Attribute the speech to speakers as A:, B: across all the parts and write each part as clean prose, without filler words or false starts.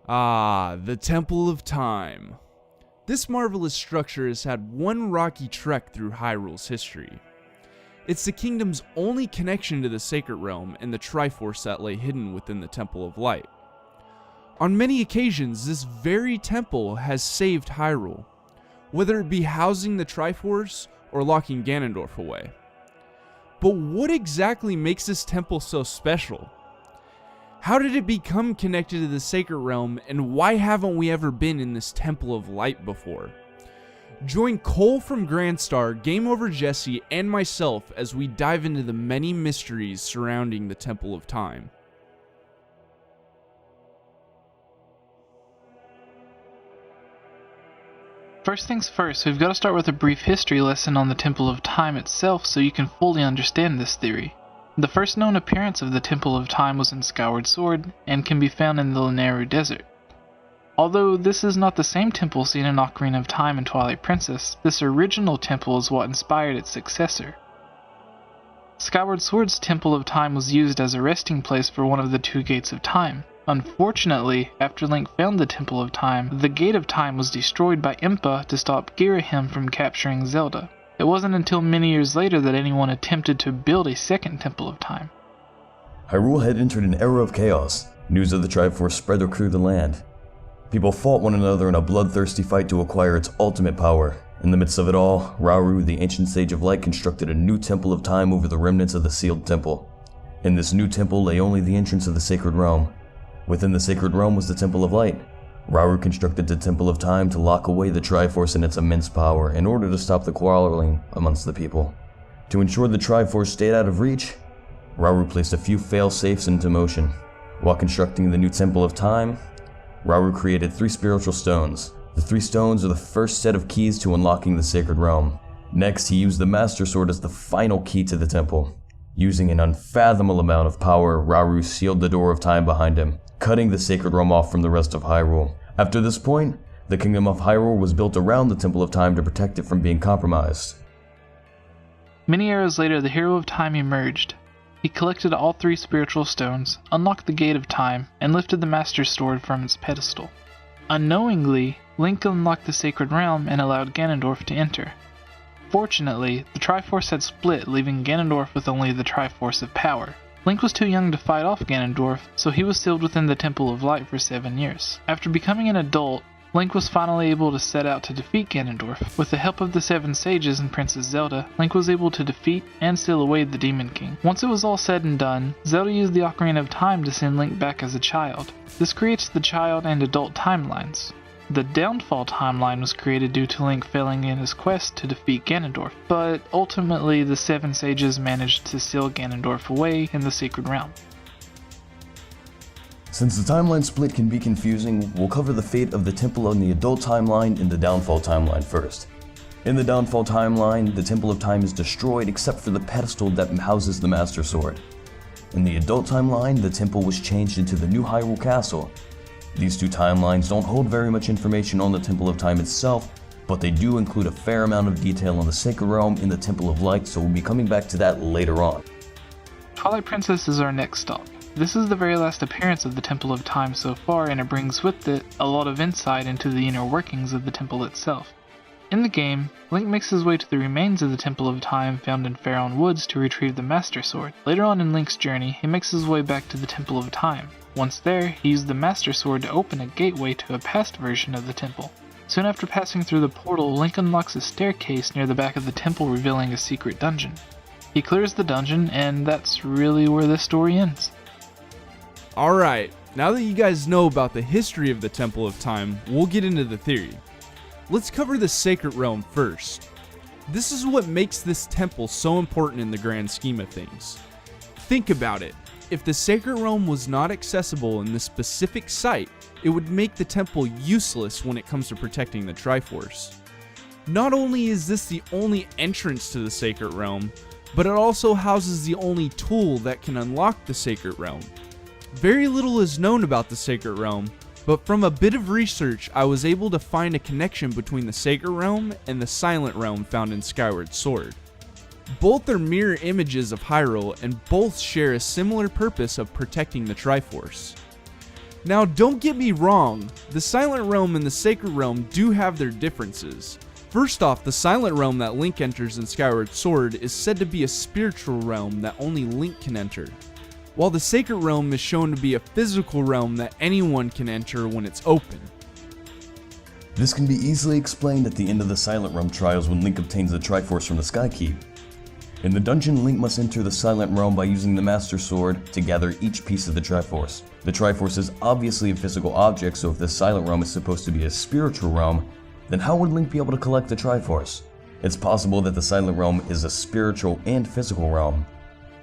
A: Ah, the Temple of Time. This marvelous structure has had one rocky trek through Hyrule's history. It's the kingdom's only connection to the Sacred Realm and the Triforce that lay hidden within the Temple of Light. On many occasions, this very temple has saved Hyrule, whether it be housing the Triforce or locking Ganondorf away. But what exactly makes this temple so special? How did it become connected to the Sacred Realm, and why haven't we ever been in this Temple of Light before? Join Cole from Grandstar, Game Over Jesse, and myself as we dive into the many mysteries surrounding the Temple of Time.
B: First things first, we've got to start with a brief history lesson on the Temple of Time itself so you can fully understand this theory. The first known appearance of the Temple of Time was in Skyward Sword, and can be found in the Lanayru Desert. Although this is not the same temple seen in Ocarina of Time and Twilight Princess, this original temple is what inspired its successor. Skyward Sword's Temple of Time was used as a resting place for one of the two Gates of Time. Unfortunately, after Link found the Temple of Time, the Gate of Time was destroyed by Impa to stop Girahim from capturing Zelda. It wasn't until many years later that anyone attempted to build a second Temple of Time.
C: Hyrule had entered an era of chaos. News of the Triforce spread through the land. People fought one another in a bloodthirsty fight to acquire its ultimate power. In the midst of it all, Rauru, the ancient Sage of Light, constructed a new Temple of Time over the remnants of the sealed temple. In this new temple lay only the entrance of the Sacred Realm. Within the Sacred Realm was the Temple of Light. Rauru constructed the Temple of Time to lock away the Triforce and its immense power in order to stop the quarreling amongst the people. To ensure the Triforce stayed out of reach, Rauru placed a few fail-safes into motion. While constructing the new Temple of Time, Rauru created 3 spiritual stones. The 3 stones are the first set of keys to unlocking the Sacred Realm. Next, he used the Master Sword as the final key to the temple. Using an unfathomable amount of power, Rauru sealed the door of time behind him, cutting the Sacred Realm off from the rest of Hyrule. After this point, the Kingdom of Hyrule was built around the Temple of Time to protect it from being compromised.
B: Many eras later, the Hero of Time emerged. He collected all 3 spiritual stones, unlocked the Gate of Time, and lifted the Master Sword from its pedestal. Unknowingly, Link unlocked the Sacred Realm and allowed Ganondorf to enter. Fortunately, the Triforce had split, leaving Ganondorf with only the Triforce of Power. Link was too young to fight off Ganondorf, so he was sealed within the Temple of Light for 7 years. After becoming an adult, Link was finally able to set out to defeat Ganondorf. With the help of the 7 sages and Princess Zelda, Link was able to defeat and seal away the Demon King. Once it was all said and done, Zelda used the Ocarina of Time to send Link back as a child. This creates the child and adult timelines. The Downfall timeline was created due to Link failing in his quest to defeat Ganondorf, but ultimately the 7 sages managed to seal Ganondorf away in the Sacred Realm.
C: Since the timeline split can be confusing, we'll cover the fate of the temple on the adult timeline and the Downfall timeline first. In the Downfall timeline, the Temple of Time is destroyed except for the pedestal that houses the Master Sword. In the adult timeline, the temple was changed into the new Hyrule Castle. These 2 timelines don't hold very much information on the Temple of Time itself, but they do include a fair amount of detail on the Sacred Realm in the Temple of Light, so we'll be coming back to that later on.
B: Twilight Princess is our next stop. This is the very last appearance of the Temple of Time so far, and it brings with it a lot of insight into the inner workings of the temple itself. In the game, Link makes his way to the remains of the Temple of Time found in Faron Woods to retrieve the Master Sword. Later on in Link's journey, he makes his way back to the Temple of Time. Once there, he used the Master Sword to open a gateway to a past version of the temple. Soon after passing through the portal, Link unlocks a staircase near the back of the temple, revealing a secret dungeon. He clears the dungeon, and that's really where the story ends.
A: Alright, now that you guys know about the history of the Temple of Time, we'll get into the theory. Let's cover the Sacred Realm first. This is what makes this temple so important in the grand scheme of things. Think about it. If the Sacred Realm was not accessible in this specific site, it would make the temple useless when it comes to protecting the Triforce. Not only is this the only entrance to the Sacred Realm, but it also houses the only tool that can unlock the Sacred Realm. Very little is known about the Sacred Realm, but from a bit of research I was able to find a connection between the Sacred Realm and the Silent Realm found in Skyward Sword. Both are mirror images of Hyrule, and both share a similar purpose of protecting the Triforce. Now, don't get me wrong, the Silent Realm and the Sacred Realm do have their differences. First off, the Silent Realm that Link enters in Skyward Sword is said to be a spiritual realm that only Link can enter, while the Sacred Realm is shown to be a physical realm that anyone can enter when it's open.
C: This can be easily explained at the end of the Silent Realm trials when Link obtains the Triforce from the Sky Keep. In the dungeon, Link must enter the Silent Realm by using the Master Sword to gather each piece of the Triforce. The Triforce is obviously a physical object, so if the Silent Realm is supposed to be a spiritual realm, then how would Link be able to collect the Triforce? It's possible that the Silent Realm is a spiritual and physical realm.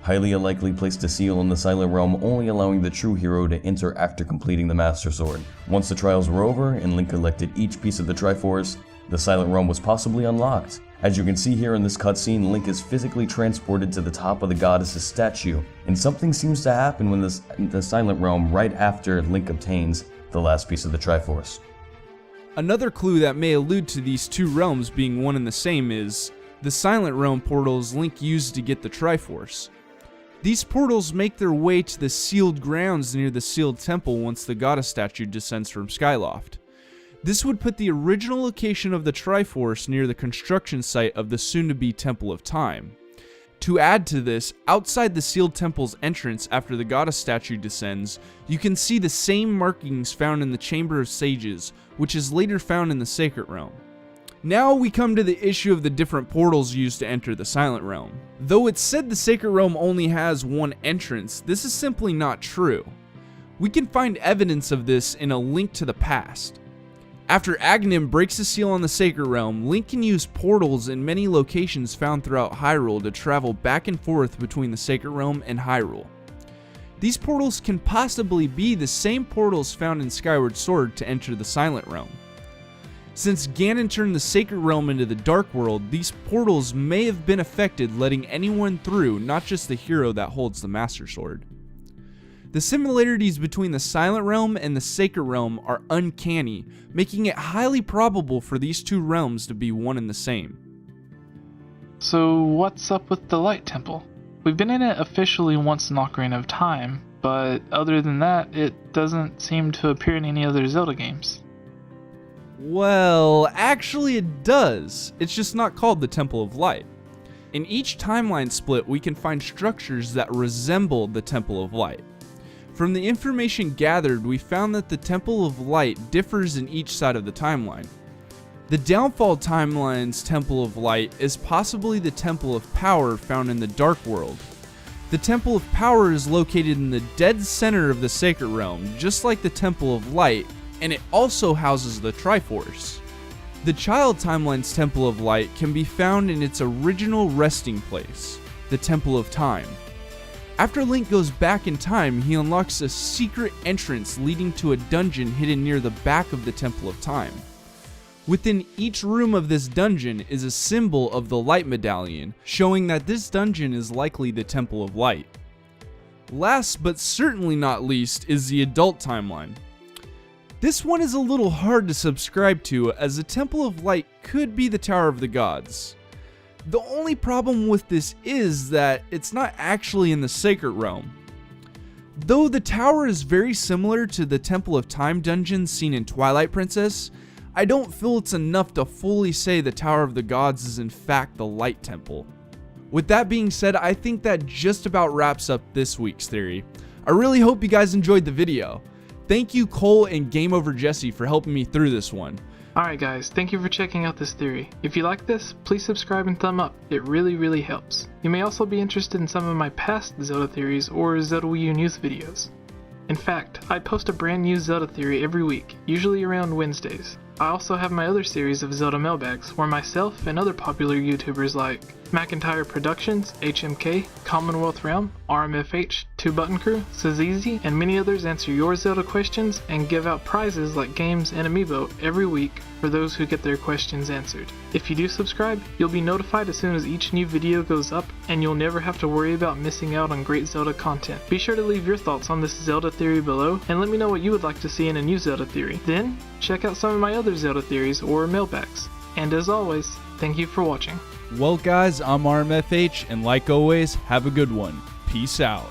C: Highly unlikely place to seal in the Silent Realm, only allowing the true hero to enter after completing the Master Sword. Once the trials were over and Link collected each piece of the Triforce, the Silent Realm was possibly unlocked. As you can see here in this cutscene, Link is physically transported to the top of the goddess's statue, and something seems to happen when the Silent Realm right after Link obtains the last piece of the Triforce.
A: Another clue that may allude to these two realms being one and the same is the Silent Realm portals Link used to get the Triforce. These portals make their way to the sealed grounds near the sealed temple once the goddess statue descends from Skyloft. This would put the original location of the Triforce near the construction site of the soon-to-be Temple of Time. To add to this, outside the sealed temple's entrance after the goddess statue descends, you can see the same markings found in the Chamber of Sages, which is later found in the Sacred Realm. Now we come to the issue of the different portals used to enter the Silent Realm. Though it's said the Sacred Realm only has one entrance, this is simply not true. We can find evidence of this in A Link to the Past. After Aghanim breaks the seal on the Sacred Realm, Link can use portals in many locations found throughout Hyrule to travel back and forth between the Sacred Realm and Hyrule. These portals can possibly be the same portals found in Skyward Sword to enter the Silent Realm. Since Ganon turned the Sacred Realm into the Dark World, these portals may have been affected, letting anyone through, not just the hero that holds the Master Sword. The similarities between the Silent Realm and the Sacred Realm are uncanny, making it highly probable for these two realms to be one and the same.
B: So what's up with the Light Temple? We've been in it officially once in Ocarina of Time, but other than that, it doesn't seem to appear in any other Zelda games.
A: Well, actually it does. It's just not called the Temple of Light. In each timeline split, we can find structures that resemble the Temple of Light. From the information gathered, we found that the Temple of Light differs in each side of the timeline. The Downfall Timeline's Temple of Light is possibly the Temple of Power found in the Dark World. The Temple of Power is located in the dead center of the Sacred Realm, just like the Temple of Light, and it also houses the Triforce. The Child Timeline's Temple of Light can be found in its original resting place, the Temple of Time. After Link goes back in time, he unlocks a secret entrance leading to a dungeon hidden near the back of the Temple of Time. Within each room of this dungeon is a symbol of the Light Medallion, showing that this dungeon is likely the Temple of Light. Last but certainly not least is the Adult Timeline. This one is a little hard to subscribe to, as the Temple of Light could be the Tower of the Gods. The only problem with this is that it's not actually in the Sacred Realm. Though the tower is very similar to the Temple of Time dungeon seen in Twilight Princess, I don't feel it's enough to fully say the Tower of the Gods is in fact the Light Temple. With that being said, I think that just about wraps up this week's theory. I really hope you guys enjoyed the video. Thank you Cole and Game Over Jesse for helping me through this one.
B: Alright guys, thank you for checking out this theory. If you like this, please subscribe and thumb up. It really helps. You may also be interested in some of my past Zelda theories or Zelda Wii U news videos. In fact, I post a brand new Zelda theory every week, usually around Wednesdays. I also have my other series of Zelda mailbags, where myself and other popular YouTubers like McIntyre Productions, HMK, Commonwealth Realm, RMFH, 2Button Crew, Sazizi, and many others answer your Zelda questions and give out prizes like games and amiibo every week for those who get their questions answered. If you do subscribe, you'll be notified as soon as each new video goes up, and you'll never have to worry about missing out on great Zelda content. Be sure to leave your thoughts on this Zelda theory below, and let me know what you would like to see in a new Zelda theory. Then, check out some of my other Zelda theories or mailbags. And as always, thank you for watching.
A: Well guys, I'm RMFH, and like always, have a good one. Peace out.